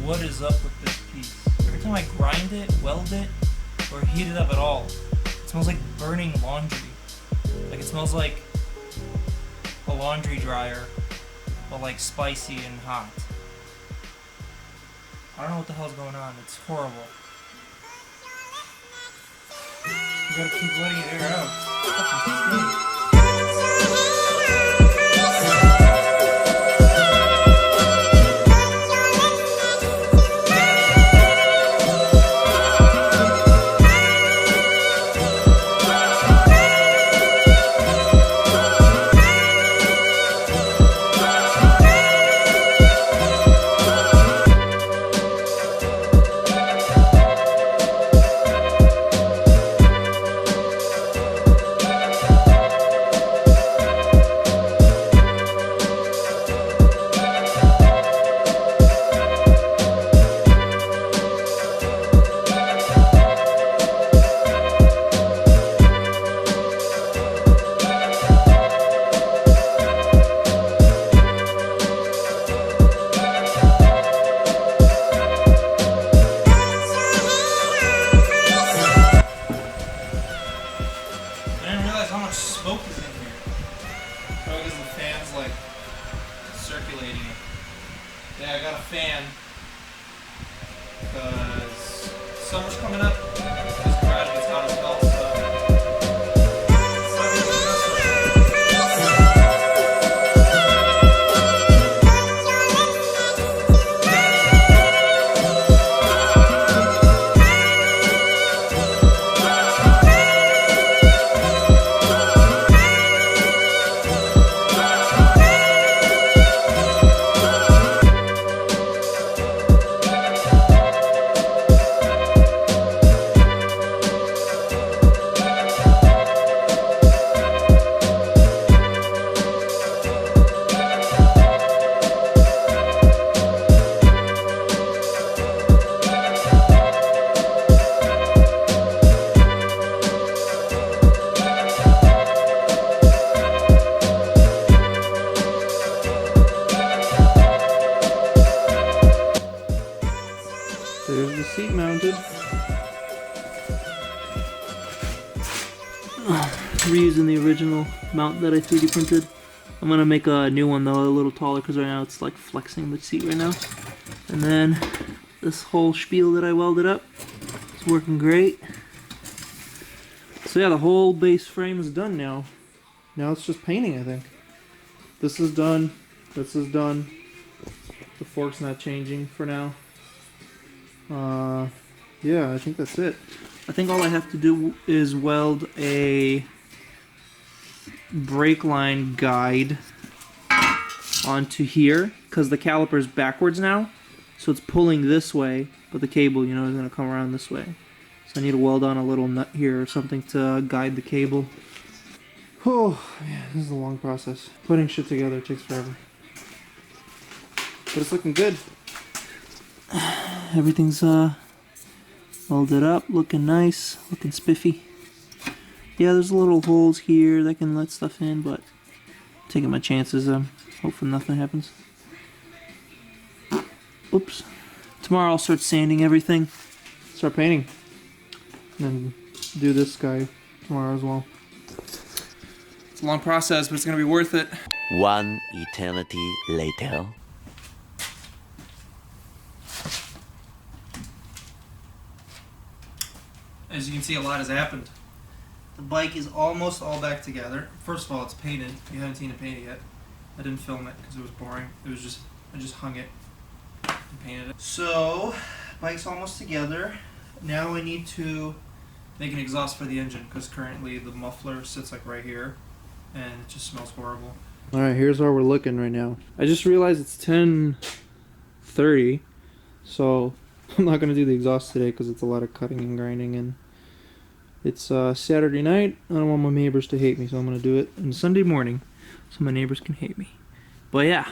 what is up with this piece. Every time I grind it, weld it, or heat it up at all, it smells like burning laundry. Like it smells like a laundry dryer, but like spicy and hot. I don't know what the hell's going on. It's horrible. You gotta keep letting it air out. Fucking stink. Smoke is in here. Probably because the fan's like circulating it. Yeah, I got a fan because summer's coming up. This garage gets hot as hell, there's the seat mounted. Reusing the original mount that I 3D printed. I'm gonna make a new one though, a little taller, because right now it's like flexing the seat right now. And then this whole spiel that I welded up is working great. So yeah, the whole base frame is done now. Now it's just painting, I think. This is done. This is done. The fork's not changing for now. Yeah, I think that's it. I think all I have to do is weld a brake line guide onto here, because the caliper's backwards now, so it's pulling this way, but the cable, you know, is going to come around this way. So I need to weld on a little nut here or something to guide the cable. Oh, man, this is a long process. Putting shit together takes forever. But it's looking good. Everything's welded up, looking nice, looking spiffy. Yeah, there's little holes here that can let stuff in, but I'm taking my chances. Hopefully nothing happens. Oops. Tomorrow I'll start sanding everything, start painting, and then do this guy tomorrow as well. It's a long process, but it's gonna be worth it. One eternity later. As you can see, a lot has happened. The bike is almost all back together. First of all, it's painted. You haven't seen it painted yet. I didn't film it because it was boring. It was just, I just hung it and painted it. So, bike's almost together. Now I need to make an exhaust for the engine, because currently the muffler sits like right here and it just smells horrible. Alright, here's how we're looking right now. I just realized it's 10:30, so I'm not going to do the exhaust today because it's a lot of cutting and grinding, and it's Saturday night. I don't want my neighbors to hate me, so I'm going to do it on Sunday morning so my neighbors can hate me. But yeah,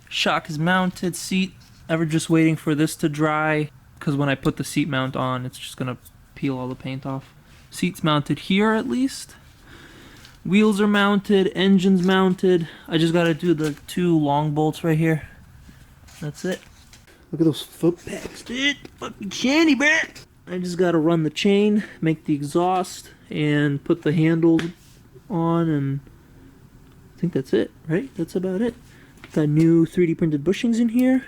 shock is mounted, seat, ever just waiting for this to dry, because when I put the seat mount on, it's just going to peel all the paint off. Seat's mounted here at least. Wheels are mounted, engine's mounted. I just got to do the 2 long bolts right here. That's it. Look at those foot pegs, dude. Fucking shandy, bro. I just gotta run the chain, make the exhaust, and put the handles on, and I think that's it, right? That's about it. Got new 3D printed bushings in here.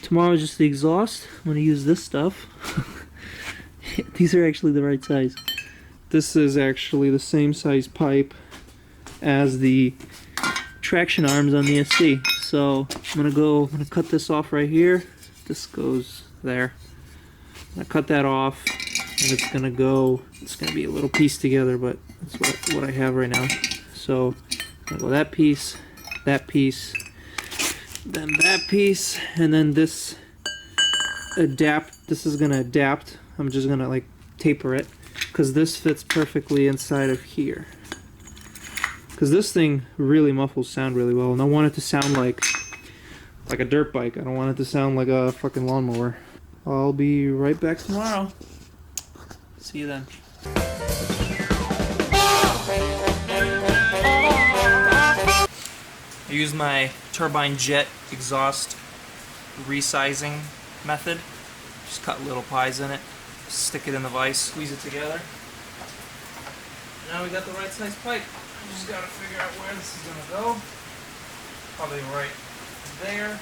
Tomorrow is just the exhaust. I'm gonna use this stuff. These are actually the right size. This is actually the same size pipe as the traction arms on the SC. So I'm gonna cut this off right here. This goes there. I'm gonna cut that off, and it's gonna be a little piece together, but that's what I have right now. So I'm gonna go that piece, then that piece, and then this is gonna adapt. I'm just gonna like taper it, because this fits perfectly inside of here. Because this thing really muffles sound really well, and I want it to sound like a dirt bike. I don't want it to sound like a fucking lawnmower. I'll be right back tomorrow. See you then. I use my turbine jet exhaust resizing method. Just cut little pies in it, stick it in the vise, squeeze it together. Now we got the right size pipe. I just gotta figure out where this is gonna go. Probably right there.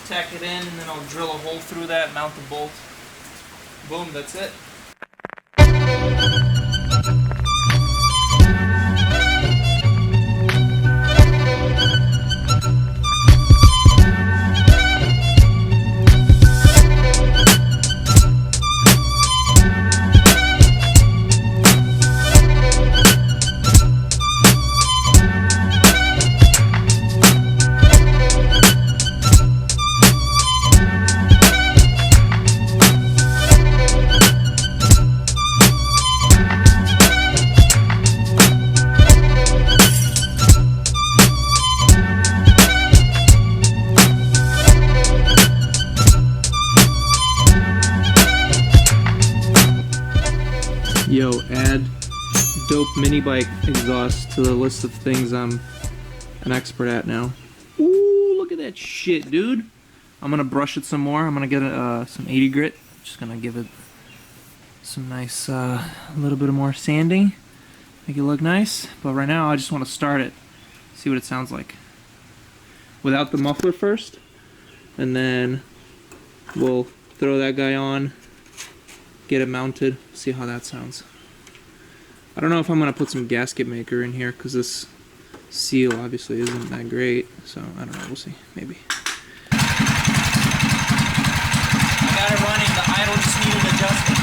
Tack it in, and then I'll drill a hole through that, mount the bolt. Boom, that's it. Yo, add dope mini bike exhaust to the list of things I'm an expert at now. Ooh, look at that shit, dude. I'm gonna brush it some more. I'm gonna get some 80 grit. Just gonna give it some nice, little bit of more sanding. Make it look nice. But right now, I just want to start it. See what it sounds like. Without the muffler first. And then we'll throw that guy on. Get it mounted, see how that sounds. I don't know if I'm gonna put some gasket maker in here, because this seal obviously isn't that great, so I don't know, we'll see, maybe. I got it running, the idle just needed adjustment.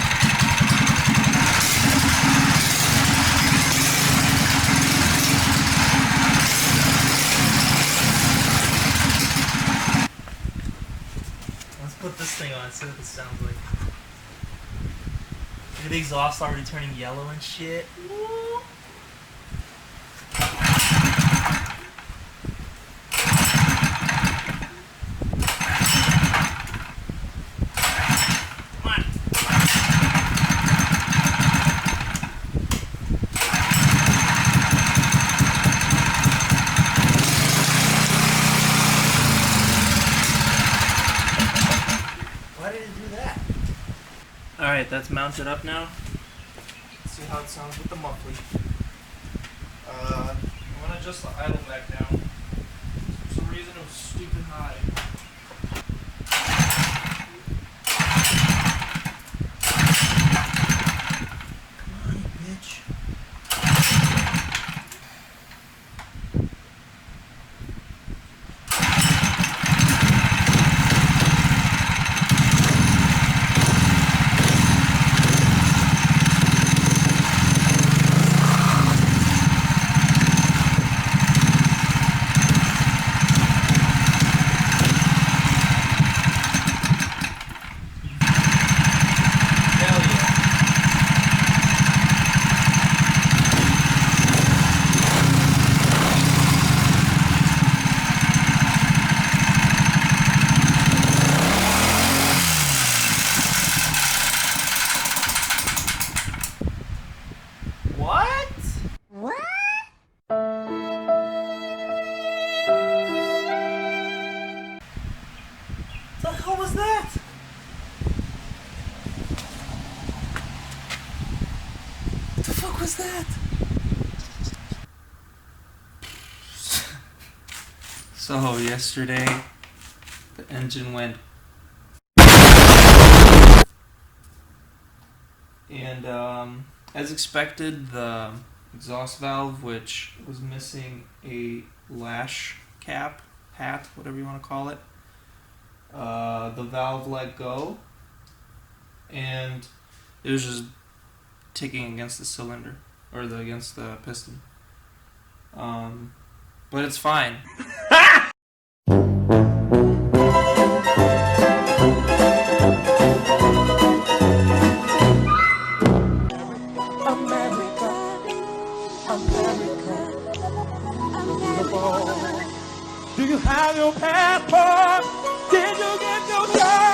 Let's put this thing on, see what this sounds like. The exhaust already turning yellow and shit. Woo. Come on. Why did it do that? Alright, that's mounted up now. Let's see how it sounds with the muffler. I'm gonna adjust the idle back down. For some reason it was stupid high. Come on, you bitch. was that? So yesterday, the engine went, and as expected, the exhaust valve, which was missing a lash cap, hat, whatever you want to call it, the valve let go, and it was just ticking against the cylinder, or against the piston. But it's fine. Do you have your passport? Did you get your driver's